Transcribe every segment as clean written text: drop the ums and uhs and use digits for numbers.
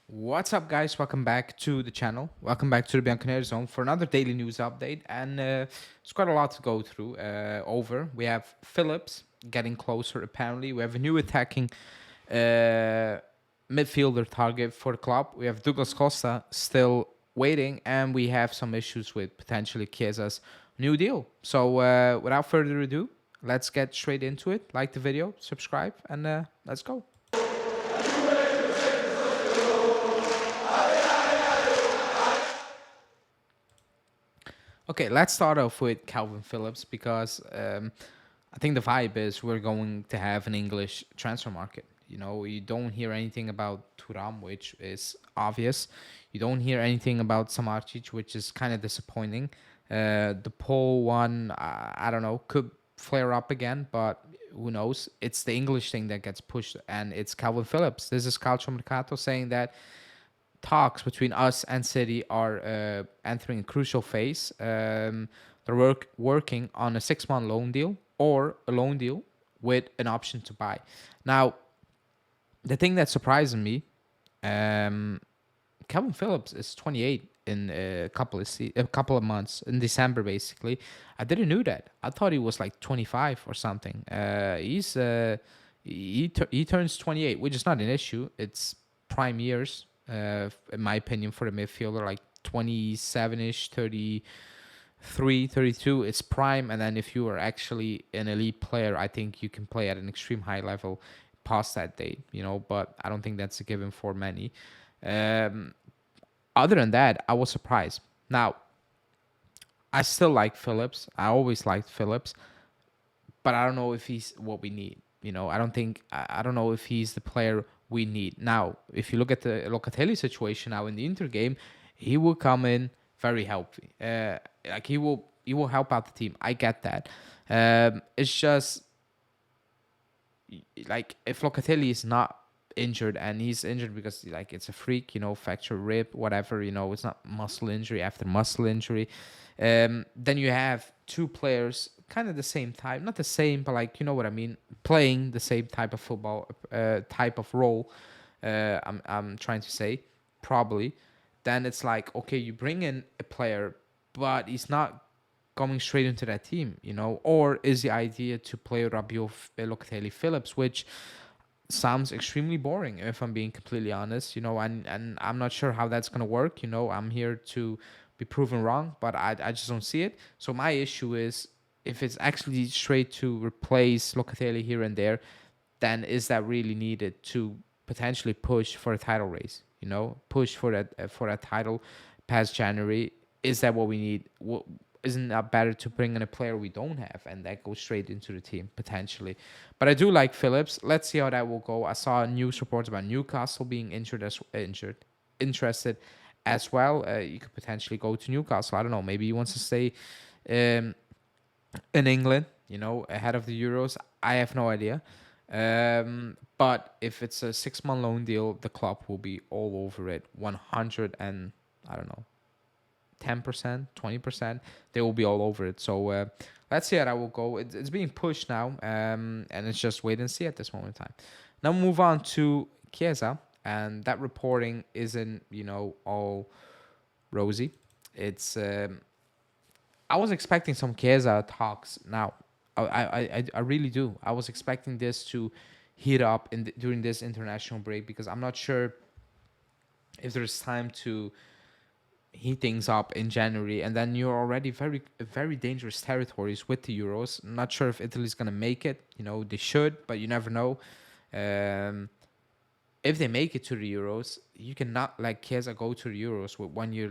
What's up, guys? Welcome back to the channel. Welcome back to the Bianconeri Zone for another daily news update. And it's quite a lot to go through. We have Phillips getting closer, apparently. We have a new attacking midfielder target for the club. We have Douglas Costa still waiting. And we have some issues with potentially Chiesa's new deal. So without further ado, let's get straight into it. Like the video, subscribe, and let's go. Okay, let's start off with Kalvin Phillips because I think the vibe is we're going to have an English transfer market. You know, you don't hear anything about Turam, which is obvious. You don't hear anything about Samarcic, which is kind of disappointing. The Pole one, I don't know, could flare up again, but who knows? It's the English thing that gets pushed, and it's Kalvin Phillips. This is Calcio Mercato saying that talks between us and City are entering a crucial phase. They're working on a 6-month loan deal or a loan deal with an option to buy. Now, the thing that surprised me, Kalvin Phillips is 28 in a couple of months in December, basically. I didn't know that. I thought he was like 25 or something. He turns 28, which is not an issue. It's prime years, in my opinion, for the midfielder, like 27ish, 33, 32. It's prime. And then if you are actually an elite player, I think you can play at an extreme high level past that date, but I don't think that's a given for many. Other than that, I was surprised. Now, I still like Phillips. I always liked Phillips, but I don't know if he's what we need. I don't know if he's the player we need. Now, if you look at the Locatelli situation now in the Inter game, he will come in very healthy. Like he will help out the team. I get that. It's just like if Locatelli is not injured and he's injured because like it's a freak, fracture rib, whatever, it's not muscle injury after muscle injury. Then you have two players kind of the same type, not the same, but like, you know what I mean, playing the same type of football, type of role. I'm trying to say, probably. Then it's like, okay, you bring in a player, but he's not coming straight into that team, or is the idea to play Rabiot, Locatelli, Phillips, which sounds extremely boring if I'm being completely honest, and I'm not sure how that's going to work. I'm here to be proven wrong, but I just don't see it. So my issue is if it's actually straight to replace Locatelli here and there, then is that really needed to potentially push for a title race, push for that title past January? Is that what we need? Isn't that better to bring in a player we don't have and that goes straight into the team potentially? But I do like Phillips. Let's see how that will go. I saw news reports about Newcastle being interested as well. You could potentially go to Newcastle. I don't know. Maybe he wants to stay in England, ahead of the Euros. I have no idea. But if it's a 6-month loan deal, the club will be all over it. 100 and I don't know, 10%, 20%, they will be all over it. So let's see how that will go. It's being pushed now, and it's just wait and see at this moment in time. Now move on to Chiesa, and that reporting isn't, all rosy. It's I was expecting some Chiesa talks now. I really do. I was expecting this to heat up during this international break because I'm not sure if there's time to heat things up in January, and then you're already very dangerous territories with the Euros. I'm not sure if Italy's gonna make it. They should, but you never know. If they make it to the Euros, you cannot let Chiesa go to the Euros with 1 year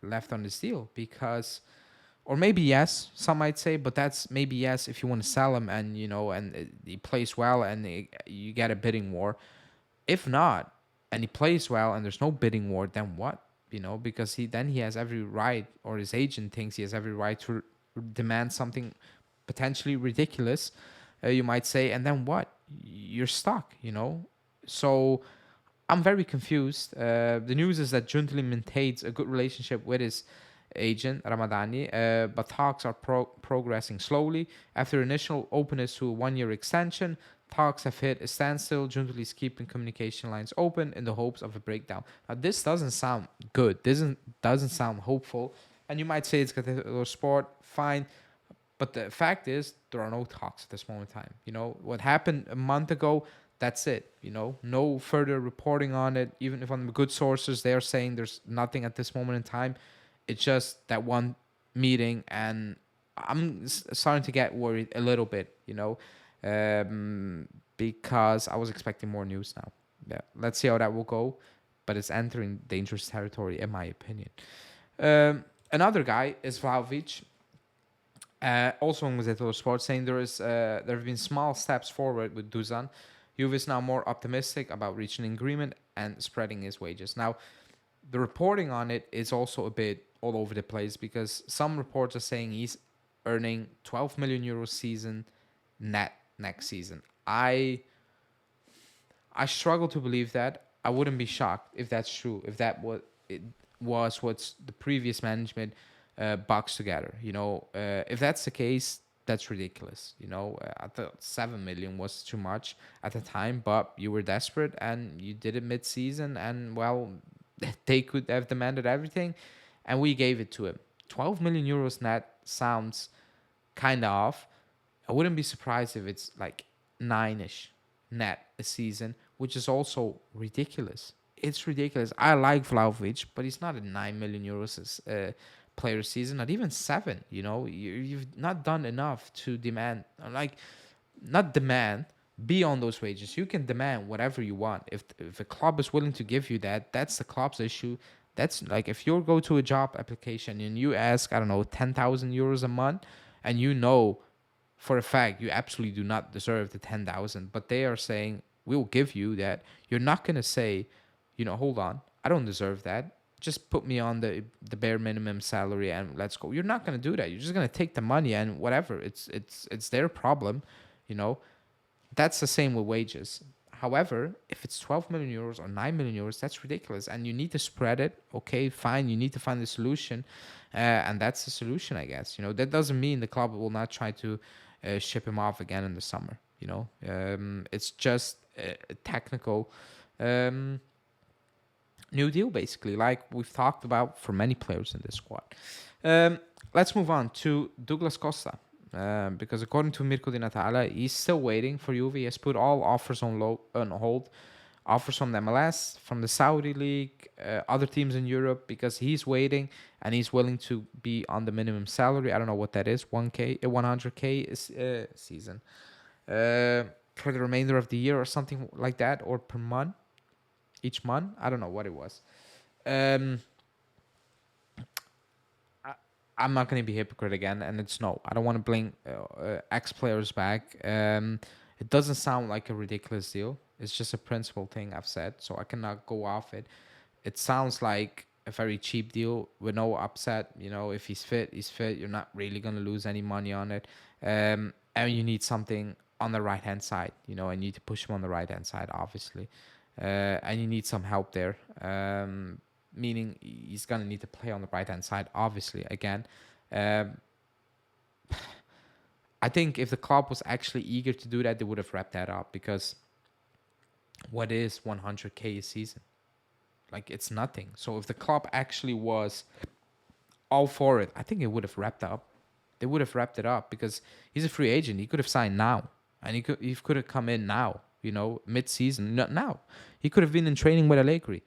left on this deal because, or maybe yes, some might say, but that's maybe yes if you want to sell him and he plays well and you get a bidding war. If not, and he plays well and there's no bidding war, then what? Because he has every right, or his agent thinks he has every right to demand something potentially ridiculous, you might say, and then what? You're stuck, So I'm very confused. The news is that Juntli maintains a good relationship with his agent Ramadani, but talks are progressing slowly. After initial openness to a 1 year extension, Talks have hit a standstill. Juventus is keeping communication lines open in the hopes of a breakdown. Now, this doesn't sound good. This doesn't sound hopeful. And you might say it's a sport, fine. But the fact is, there are no talks at this moment in time. You know, what happened a month ago, that's it. You know, no further reporting on it. Even if on the good sources, they're saying there's nothing at this moment in time. It's just that one meeting, and I'm starting to get worried a little bit, you know, because I was expecting more news now. Yeah, let's see how that will go. But it's entering dangerous territory, in my opinion. Another guy is VLAHOVIC. Also on Gazzetta Sport, saying there have been small steps forward with Dusan. Juve is now more optimistic about reaching an agreement and spreading his wages. Now, the reporting on it is also a bit all over the place because some reports are saying he's earning 12 million euros season net next season. I struggle to believe that. I wouldn't be shocked if that's true. If that was what the previous management boxed together. You know, if that's the case, that's ridiculous. You know, I thought 7 million was too much at the time, but you were desperate and you did it mid-season, and well, they could have demanded everything, and we gave it to him. 12 million euros net sounds kind of off. I wouldn't be surprised if it's like 9-ish net a season, which is also ridiculous. It's ridiculous. I like VLAHOVIC, but he's not a 9 million euros player season, not even 7. You know, you've not done enough to demand, like, not demand, be on those wages. You can demand whatever you want. If a club is willing to give you that, that's the club's issue. That's like if you go to a job application and you ask, I don't know, 10,000 euros a month, and you know for a fact you absolutely do not deserve the 10,000, but they are saying we'll give you that. You're not gonna say, you know, hold on, I don't deserve that. Just put me on the bare minimum salary and let's go. You're not gonna do that. You're just gonna take the money and whatever. It's their problem, you know. That's the same with wages. However, if it's 12 million euros or 9 million euros, that's ridiculous. And you need to spread it. Okay, fine. You need to find a solution. And that's the solution, I guess. You know, that doesn't mean the club will not try to ship him off again in the summer. You know, it's just a technical new deal, basically, like we've talked about for many players in this squad. Let's move on to Douglas Costa. Because according to Mirko Di Natale, he's still waiting for Juve. He has put all offers on hold. Offers from the MLS, from the Saudi League, other teams in Europe, because he's waiting and he's willing to be on the minimum salary. I don't know what that is, 100K season. For the remainder of the year or something like that, or per month, each month. I don't know what it was. I'm not going to be hypocrite again, and it's no. I don't want to bring ex-players back. It doesn't sound like a ridiculous deal. It's just a principle thing I've said, so I cannot go off it. It sounds like a very cheap deal with no upset. You know, if he's fit, he's fit. You're not really going to lose any money on it. And you need something on the right-hand side. You know, I need to push him on the right-hand side, obviously. And you need some help there. Meaning he's going to need to play on the right-hand side, obviously, again. I think if the club was actually eager to do that, they would have wrapped that up, because what is 100K a season? Like, it's nothing. So if the club actually was all for it, I think it would have wrapped up. They would have wrapped it up, because he's a free agent. He could have signed now, and he could have come in now, you know, mid-season. Not now. He could have been in training with Allegri.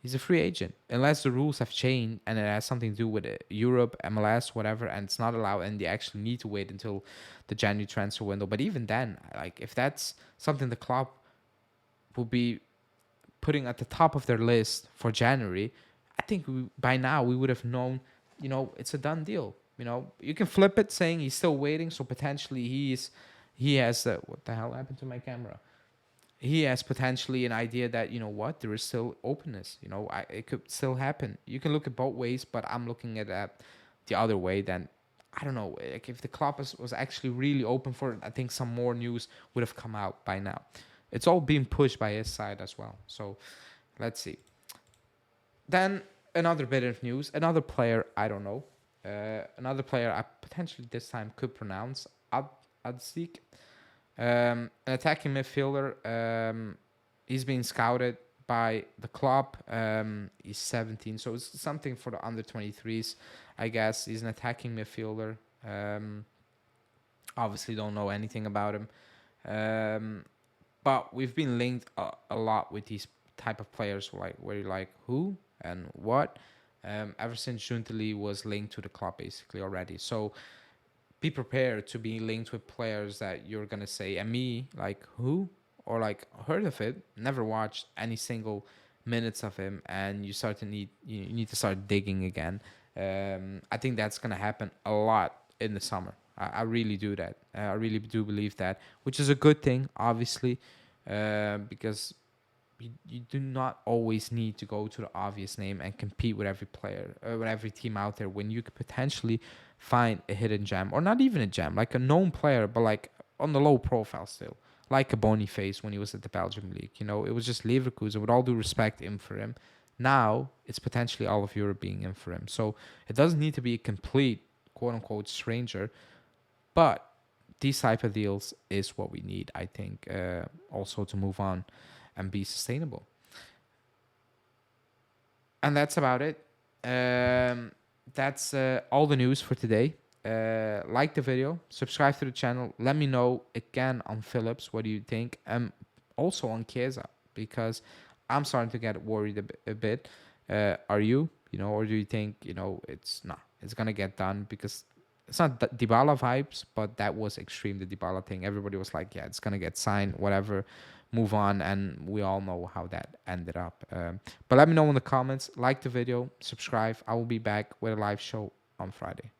He's a free agent, unless the rules have changed and it has something to do with Europe, MLS, whatever, and it's not allowed, and they actually need to wait until the January transfer window. But even then, like, if that's something the club will be putting at the top of their list for January, I think by now we would have known, you know, it's a done deal. You know, you can flip it saying he's still waiting, so potentially he has what the hell happened to my camera? He has potentially an idea that, you know what, there is still openness. You know, it could still happen. You can look at both ways, but I'm looking at that the other way. Then I don't know. Like, if the club was actually really open for it, I think some more news would have come out by now. It's all being pushed by his side as well. So let's see. Then another bit of news. Another player I don't know. Another player I potentially this time could pronounce. Adzik. An attacking midfielder. He's being scouted by the club. He's 17, so it's something for the under 23s, I guess. He's an attacking midfielder. Obviously, don't know anything about him. But we've been linked a lot with these type of players, like where you're like who and what. Ever since Juntali was linked to the club basically already. So be prepared to be linked with players that you're gonna say, and me, like who, or like heard of it, never watched any single minutes of him, and you need to start digging again. I think that's gonna happen a lot in the summer. I really do that. I really do believe that, which is a good thing, obviously, because you do not always need to go to the obvious name and compete with every player, with every team out there, when you could potentially find a hidden gem, or not even a gem, like a known player, but like on the low profile still, like a Boniface when he was at the Belgium league. You know, it was just Leverkusen, with all due respect, in for him. Now it's potentially all of Europe being in for him. So it doesn't need to be a complete quote unquote stranger, but these type of deals is what we need, I think, also to move on and be sustainable. And that's about it. That's all the news for today. Like the video, subscribe to the channel. Let me know again on Phillips, what do you think? Also on Chiesa, because I'm starting to get worried a bit. Are you? You know, or do you think, you know, it's gonna get done? Because it's not Dybala vibes, but that was extreme, the Dybala thing. Everybody was like, yeah, it's gonna get signed, whatever, move on, and we all know how that ended up. But let me know in the comments. Like the video, subscribe. I will be back with a live show on Friday.